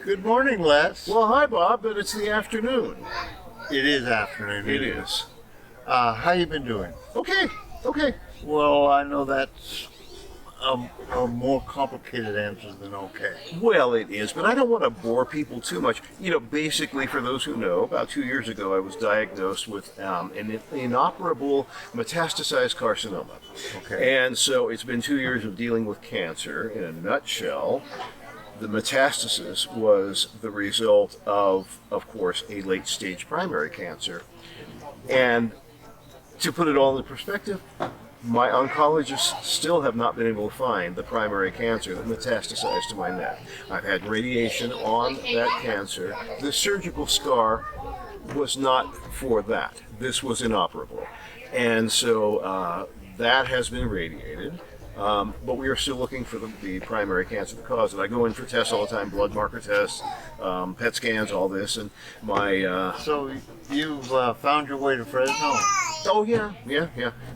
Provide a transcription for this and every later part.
Good morning, Les. Well, hi, Bob, but it's the afternoon. It is afternoon. It is. How you been doing? Okay. Well, I know that's a more complicated answer than okay. Well, it is, but I don't want to bore people too much. Basically, for those who know, about 2 years ago, I was diagnosed with an inoperable metastasized carcinoma. Okay. And so it's been 2 years of dealing with cancer. In a nutshell, the metastasis was the result of course, a late-stage primary cancer. And to put it all into perspective, my oncologists still have not been able to find the primary cancer that metastasized to my neck. I've had radiation on that cancer. The surgical scar was not for that. This was inoperable. And so that has been radiated. But we are still looking for the primary cancer to cause it. I go in for tests all the time, blood marker tests, PET scans, all this, and my... So you've found your way to Fresno? Oh, yeah.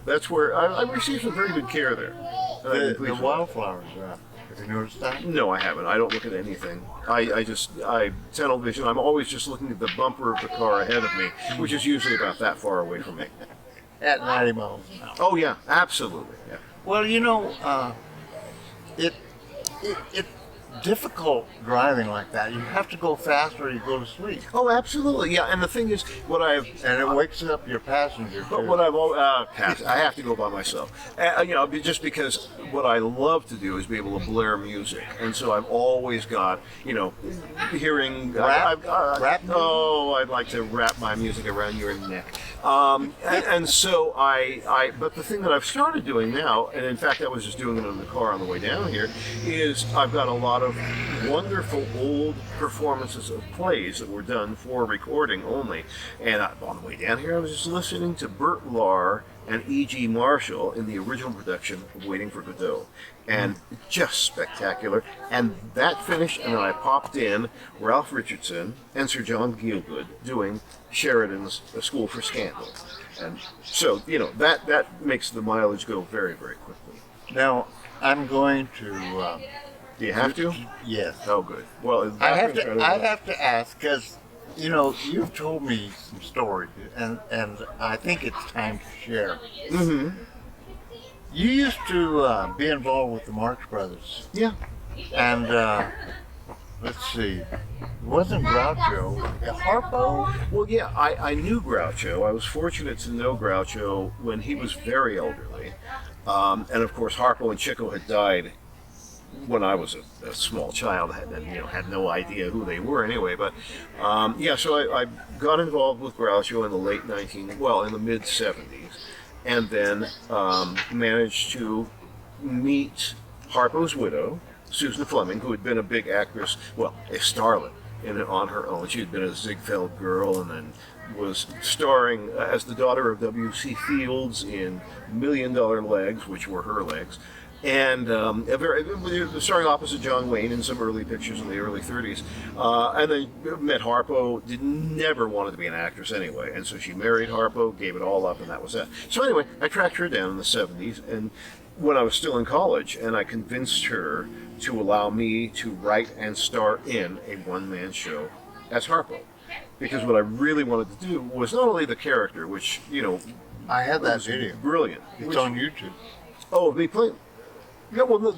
That's where I received some very good care there. The wildflowers, have you noticed that? No, I haven't. I don't look at anything. I tunnel vision. I'm always just looking at the bumper of the car ahead of me, which is usually about that far away from me. At 90 miles an hour. Oh, yeah, absolutely, yeah. Well, it's difficult driving like that. You have to go fast or you go to sleep. Oh, absolutely, yeah. And the thing is, And it wakes up your passenger, but too. what I have to go by myself. Just because what I love to do is be able to blare music, and so I've always got, hearing Rap? Rap music? Oh, I'd like to wrap my music around your neck. And so but the thing that I've started doing now, and in fact I was just doing it in the car on the way down here, is I've got a lot of wonderful old performances of plays that were done for recording only. And on the way down here I was just listening to Bert Lahr and E.G. Marshall in the original production of Waiting for Godot. And just spectacular. And that finished, and then I popped in Ralph Richardson and Sir John Gielgud doing Sheridan's A School for Scandal. And so, that makes the mileage go very, very quickly. Now, I'm going to... Do you have to? Yes. Oh, good. Well, I have to ask, because, you've told me some stories, and I think it's time to share. Mm-hmm. You used to be involved with the Marx Brothers. Yeah. And, let's see, it wasn't Groucho, Harpo? Well, yeah, I knew Groucho. I was fortunate to know Groucho when he was very elderly. And, of course, Harpo and Chico had died when I was a small child, and had no idea who they were anyway. But so I got involved with Groucho in the mid 70s, and then managed to meet Harpo's widow, Susan Fleming, who had been a big actress, well, a starlet on her own. She had been a Ziegfeld girl, and then was starring as the daughter of W.C. Fields in $1 Million Legs, which were her legs. And starring opposite John Wayne in some early pictures in the early 30s. And then met Harpo, never wanted to be an actress anyway. And so she married Harpo, gave it all up, and that was that. So anyway, I tracked her down in the 70s, and when I was still in college, and I convinced her to allow me to write and star in a one-man show as Harpo. Because what I really wanted to do was not only the character, which, I had that video. Brilliant. It's on YouTube. Oh, me playing... Yeah, well,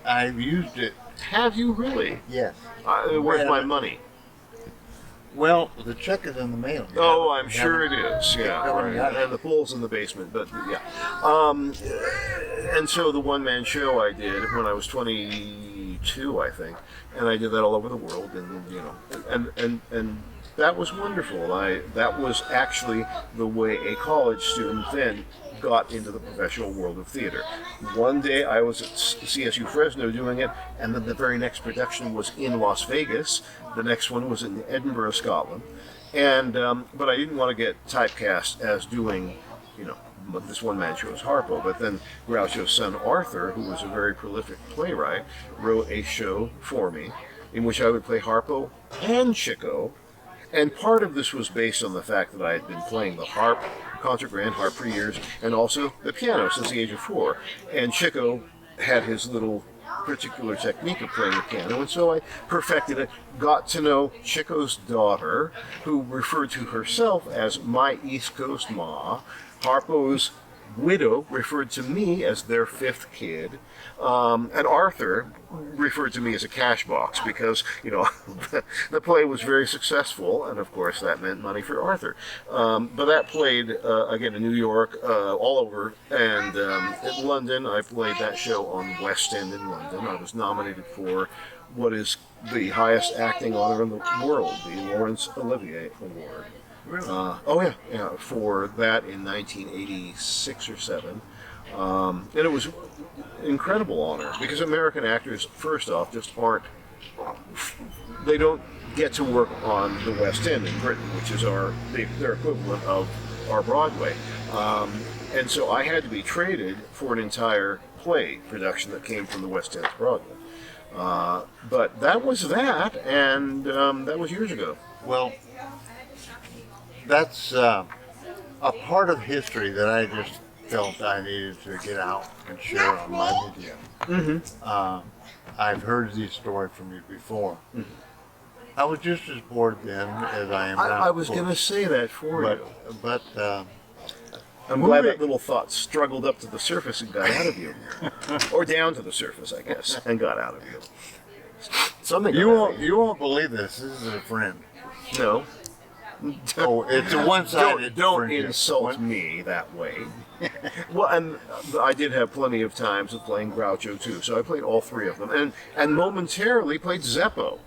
I've used it. Have you really? Yes. Where's my money? Well, the check is in the mail. Oh, I'm sure it is. Yeah, right. And the pool's in the basement, but yeah. And so the one-man show I did when I was 22, I think, and I did that all over the world, and that was wonderful. That was actually the way a college student then got into the professional world of theater. One day I was at CSU Fresno doing it, and then the very next production was in Las Vegas. The next one was in Edinburgh, Scotland. And but I didn't want to get typecast as doing, this one-man show as Harpo. But then Groucho's son Arthur, who was a very prolific playwright, wrote a show for me in which I would play Harpo and Chico. And part of this was based on the fact that I had been playing the harp, concert grand harp for years, and also the piano since the age of 4. And Chico had his little particular technique of playing the piano, and so I perfected it. Got to know Chico's daughter, who referred to herself as my East Coast Ma. Harpo's widow referred to me as their fifth kid, and Arthur referred to me as a cash box because, the play was very successful, and of course that meant money for Arthur. But that played, again, in New York, all over, and in London. I played that show on West End in London. I was nominated for what is the highest acting honor in the world, the Laurence Olivier Award. Really? Yeah, for that in 1986 or 7. And it was incredible honor because American actors, first off, just they don't get to work on the West End in Britain, which is their equivalent of our Broadway. And so I had to be traded for an entire play production that came from the West End to Broadway. But that was that, and that was years ago. Well, that's a part of history that I just felt I needed to get out and share on my media. Mm-hmm. I've heard these stories from you before. Mm-hmm. I was just as bored then as I am now. I was going to say that for you. But I'm glad that little thought struggled up to the surface and got out of you. Or down to the surface, I guess, and got out of you. Something you won't believe this. This is a friend. No. Oh, it's a one-sided Don't friendship. insult me that way. Well, and I did have plenty of times of playing Groucho too, so I played all three of them, and momentarily played Zeppo.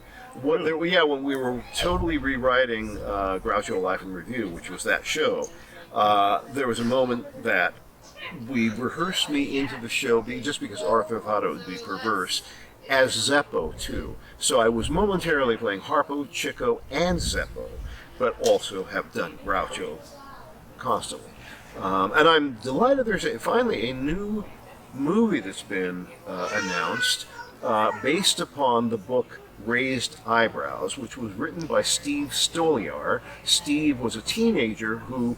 When we were totally rewriting Groucho Life in Review, which was that show, there was a moment that we rehearsed me into the show, just because Arthur thought it would be perverse, as Zeppo too. So I was momentarily playing Harpo, Chico, and Zeppo, but also have done Groucho constantly. And I'm delighted there's finally a new movie that's been announced based upon the book Raised Eyebrows, which was written by Steve Stoliar. Steve was a teenager who,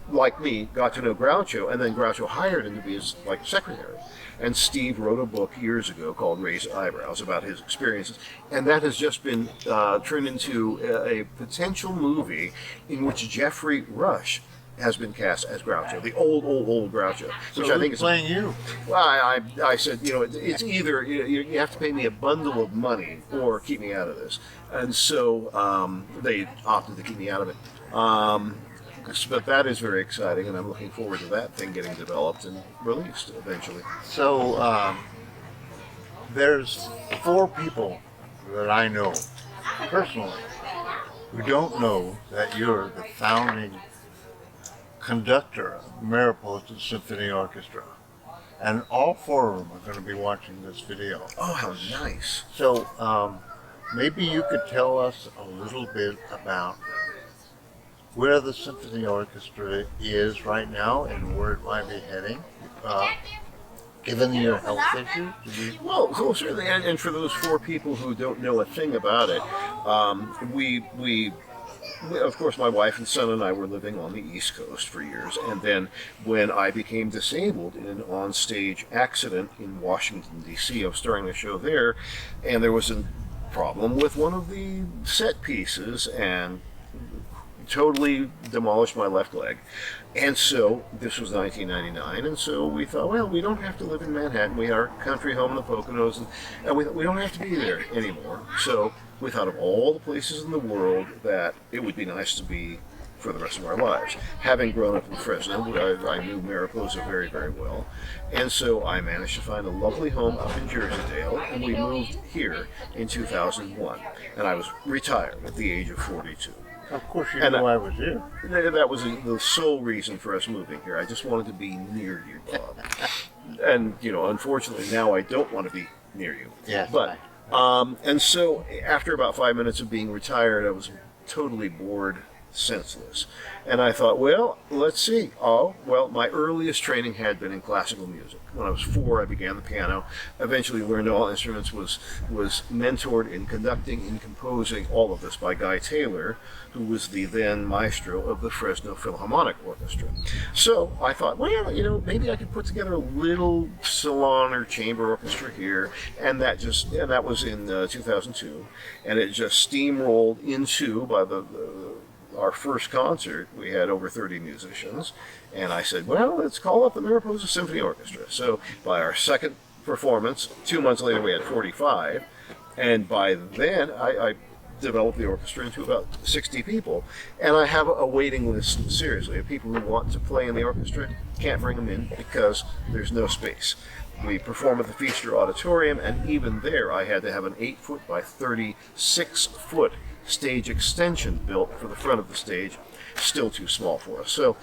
like me, got to know Groucho, and then Groucho hired him to be his secretary. And Steve wrote a book years ago called Raised Eyebrows about his experiences, and that has just been turned into a potential movie in which Jeffrey Rush has been cast as Groucho, the old Groucho, which So I think who's is playing you. Well, I said, it's either you have to pay me a bundle of money or keep me out of this, and so they opted to keep me out of it. But that is very exciting, and I'm looking forward to that thing getting developed and released eventually. So there's 4 people that I know personally who don't know that you're the founding conductor of Mariposa Symphony Orchestra. And all 4 of them are going to be watching this video. Oh, how nice. So maybe you could tell us a little bit about where the Symphony Orchestra is right now and where it might be heading, given your health issues. Well, certainly, and for those 4 people who don't know a thing about it, we of course, my wife and son and I were living on the East Coast for years, and then when I became disabled in an on-stage accident in Washington, D.C., I was starting a show there, and there was a problem with one of the set pieces, and totally demolished my left leg. And so, this was 1999, and so we thought, well, we don't have to live in Manhattan. We have our country home in the Poconos, and we don't have to be there anymore. So we thought of all the places in the world that it would be nice to be for the rest of our lives. Having grown up in Fresno, I knew Mariposa very, very well. And so I managed to find a lovely home up in Jersey-Dale, and we moved here in 2001. And I was retired at the age of 42. Of course you knew I was here. That was the sole reason for us moving here. I just wanted to be near you, Bob. And, unfortunately, now I don't want to be near you. Yes. But, and so after about 5 minutes of being retired, I was totally bored senseless. And I thought, well, let's see. Oh, well, my earliest training had been in classical music. When I was 4, I began the piano. Eventually learned all instruments, was mentored in conducting and composing, all of this by Guy Taylor, who was the then maestro of the Fresno Philharmonic Orchestra. So I thought, well, maybe I could put together a little salon or chamber orchestra here, and that was in 2002, and it just steamrolled into by our first concert. We had over 30 musicians, and I said, well, let's call up the Mariposa Symphony Orchestra. So by our second performance, 2 months later, we had 45, and by then I developed the orchestra into about 60 people, and I have a waiting list, seriously, of people who want to play in the orchestra. Can't bring them in because there's no space. We perform at the Feaster Auditorium, and even there I had to have an 8-foot by 36-foot stage extension built for the front of the stage. Still too small for us. So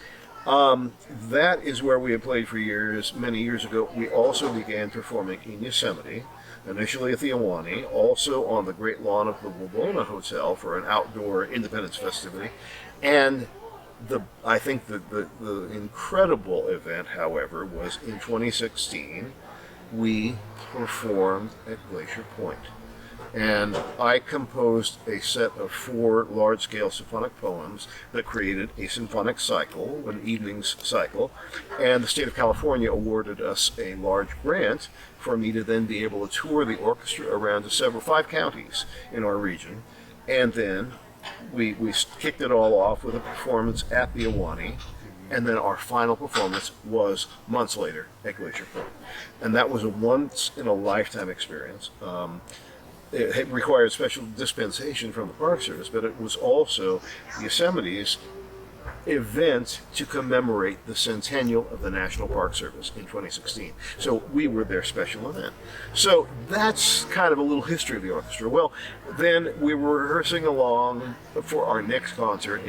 that is where we had played for years. Many years ago, we also began performing in Yosemite, initially at the Ahwahnee, also on the great lawn of the Wabona Hotel for an outdoor Independence festivity. And I think the incredible event, however, was in 2016. We performed at Glacier Point. And I composed a set of 4 large-scale symphonic poems that created a symphonic cycle, an evenings cycle, and the state of California awarded us a large grant for me to then be able to tour the orchestra around to 5 counties in our region. And then we kicked it all off with a performance at the Ahwahnee, and then our final performance was months later at Glacier Point. And that was a once-in-a-lifetime experience. It required special dispensation from the Park Service, but it was also Yosemite's event to commemorate the centennial of the National Park Service in 2016. So we were their special event. So that's kind of a little history of the orchestra. Well, then we were rehearsing along for our next concert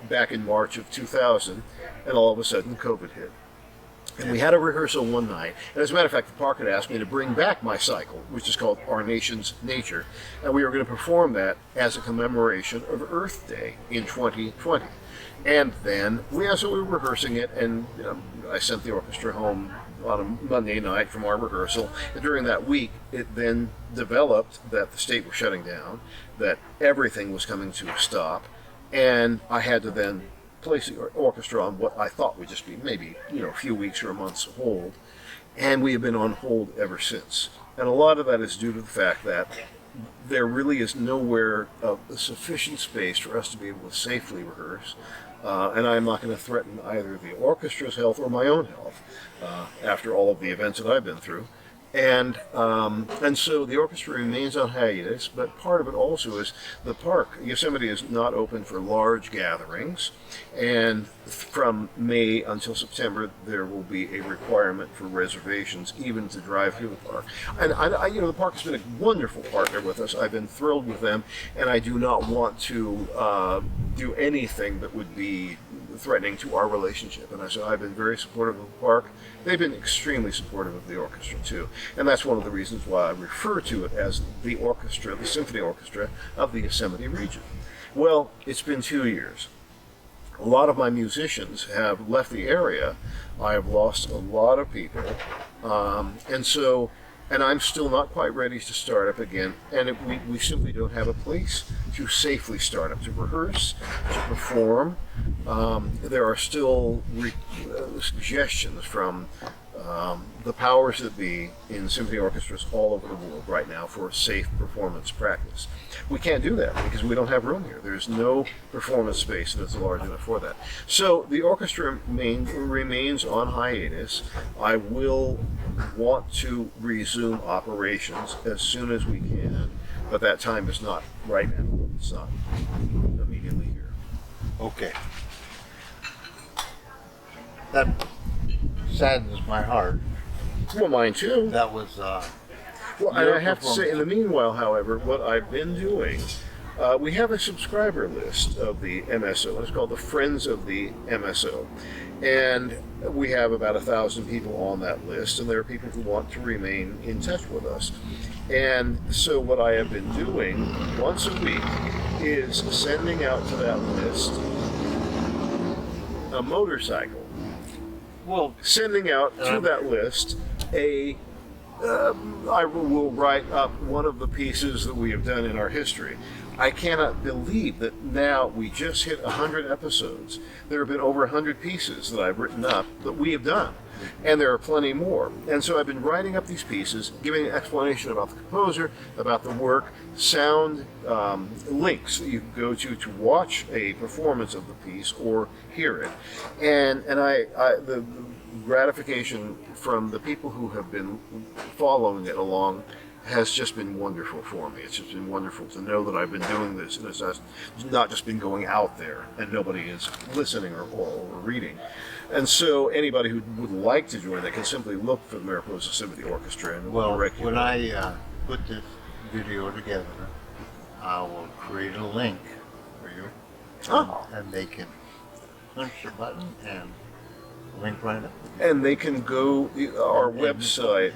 back in March of 2000, and all of a sudden COVID hit. And we had a rehearsal one night, and as a matter of fact, the park had asked me to bring back my cycle, which is called Our Nation's Nature, and we were going to perform that as a commemoration of Earth Day in 2020. And then we were rehearsing it, and I sent the orchestra home on a Monday night from our rehearsal, and during that week, it then developed that the state was shutting down, that everything was coming to a stop, and I had to then place the orchestra on what I thought would just be maybe a few weeks or a month's hold, and we have been on hold ever since. And a lot of that is due to the fact that there really is nowhere of sufficient space for us to be able to safely rehearse, and I'm not going to threaten either the orchestra's health or my own health after all of the events that I've been through. And so the orchestra remains on hiatus, but part of it also is the park. Yosemite is not open for large gatherings, and from May until September there will be a requirement for reservations even to drive through the park. And the park has been a wonderful partner with us. I've been thrilled with them, and I do not want to do anything that would be threatening to our relationship. And so I've been very supportive of the park. They've been extremely supportive of the orchestra too. And that's one of the reasons why I refer to it as the orchestra, the symphony orchestra of the Yosemite region. Well, it's been 2 years. A lot of my musicians have left the area. I have lost a lot of people. And I'm still not quite ready to start up again. And we simply don't have a place to safely start up, to rehearse, to perform. There are still suggestions from the powers that be in symphony orchestras all over the world right now for safe performance practice. We can't do that because we don't have room here. There's no performance space that's large enough for that. So the orchestra remains on hiatus. I will want to resume operations as soon as we can, but that time is not right now. It's not immediately here. Okay. That saddens my heart. Well, mine too. That was Well, and I have to say, in the meanwhile, however, what I've been doing, we have a subscriber list of the MSO. It's called the Friends of the MSO. And we have about 1,000 people on that list, and there are people who want to remain in touch with us. And so what I have been doing once a week is sending out to that list a motorcycle, Well, sending out to that list I will write up one of the pieces that we have done in our history. I cannot believe that now we just hit 100 episodes. There have been over 100 pieces that I've written up that we have done, and there are plenty more. And so I've been writing up these pieces, giving an explanation about the composer, about the work, sound links that you can go to watch a performance of the piece or hear it. And the gratification from the people who have been following it along has just been wonderful for me. It's just been wonderful to know that I've been doing this, and it's not just been going out there and nobody is listening or reading. And so anybody who would like to join that can simply look for the Mariposa Symphony Orchestra and well, direct you. when I put this video together, I will create a link for you, and they can punch the button and link right up. And they can go our website.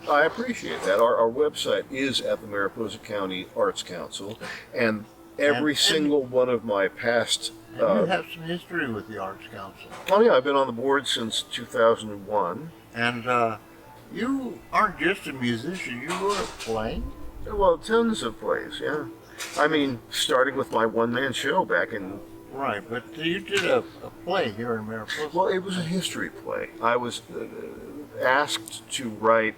I appreciate that. Our website is at the Mariposa County Arts Council, and every single one of my past. You have some history with the Arts Council. Oh yeah, I've been on the board since 2001. And you aren't just a musician; you were playing. Well, tons of plays. Yeah, I mean, starting with my one-man show back in. Right, but you did a play here in Mariposa. Well, it was a history play. I was asked to write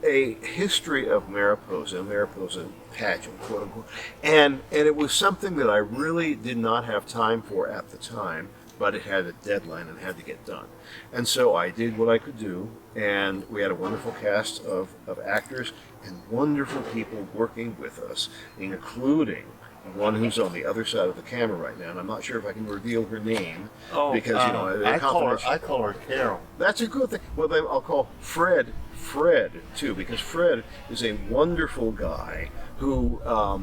a history of Mariposa, Mariposa pageant, quote unquote, and it was something that I really did not have time for at the time, but it had a deadline and had to get done. And so I did what I could do, and we had a wonderful cast of actors and wonderful people working with us, including one who's on the other side of the camera right now, and I'm not sure if I can reveal her name because I call her Carol. That's a good thing. Well, then I'll call Fred too, because Fred is a wonderful guy who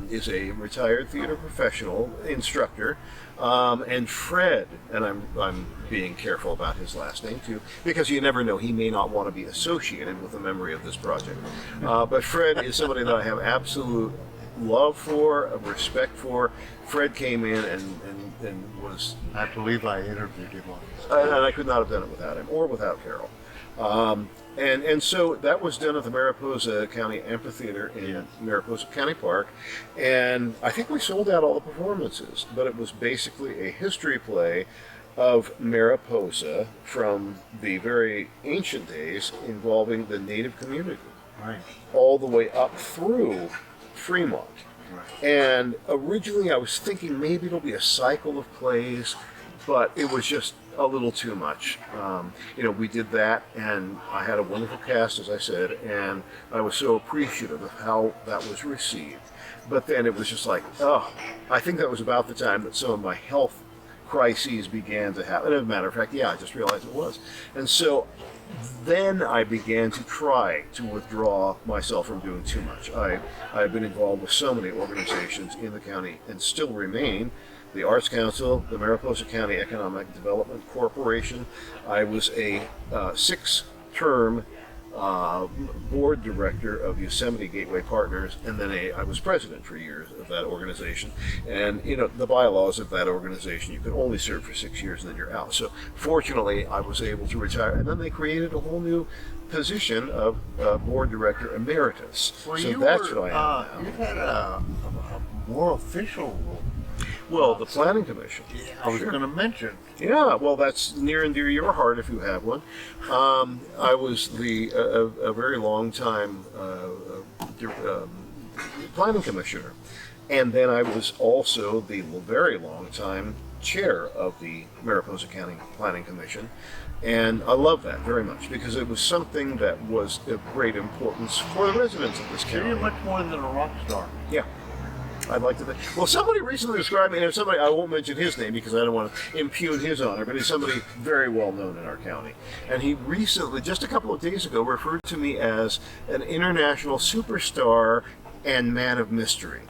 is a retired theater professional instructor, and Fred, and I'm being careful about his last name too, because you never know, he may not want to be associated with the memory of this project. But Fred is somebody that I have absolute love for, respect for. Fred came in and was. I believe I interviewed him on this. And I could not have done it without him or without Carol. And so that was done at the Mariposa County Amphitheater in Mariposa County Park, and I think we sold out all the performances. But it was basically a history play of Mariposa from the very ancient days, involving the native community, right, all the way up through Fremont. Right. And originally I was thinking maybe it'll be a cycle of plays, but it was just a little too much. We did that, and I had a wonderful cast, as I said, and I was so appreciative of how that was received. But then it was just like, I think that was about the time that some of my health crises began to happen. As a matter of fact, I just realized it was. And so then I began to try to withdraw myself from doing too much. I've been involved with so many organizations in the county and still remain. The Arts Council, the Mariposa County Economic Development Corporation. I was a 6-term board director of Yosemite Gateway Partners, and then I was president for years of that organization. And the bylaws of that organization, you can only serve for 6 years and then you're out. So fortunately, I was able to retire, and then they created a whole new position of board director emeritus. Well, so that's what I am now. You had a more official role. Well, the Planning Commission. Yeah, I was going to mention. Yeah, well, that's near and dear to your heart if you have one. I was a very long time planning commissioner, and then I was also the very long time chair of the Mariposa County Planning Commission, and I love that very much because it was something that was of great importance for the residents of this county. You're much more than a rock star. Yeah. I'd like to think. Well, somebody recently described me, and somebody, I won't mention his name because I don't want to impugn his honor, but he's somebody very well known in our county. And he recently, just a couple of days ago, referred to me as an international superstar and man of mystery.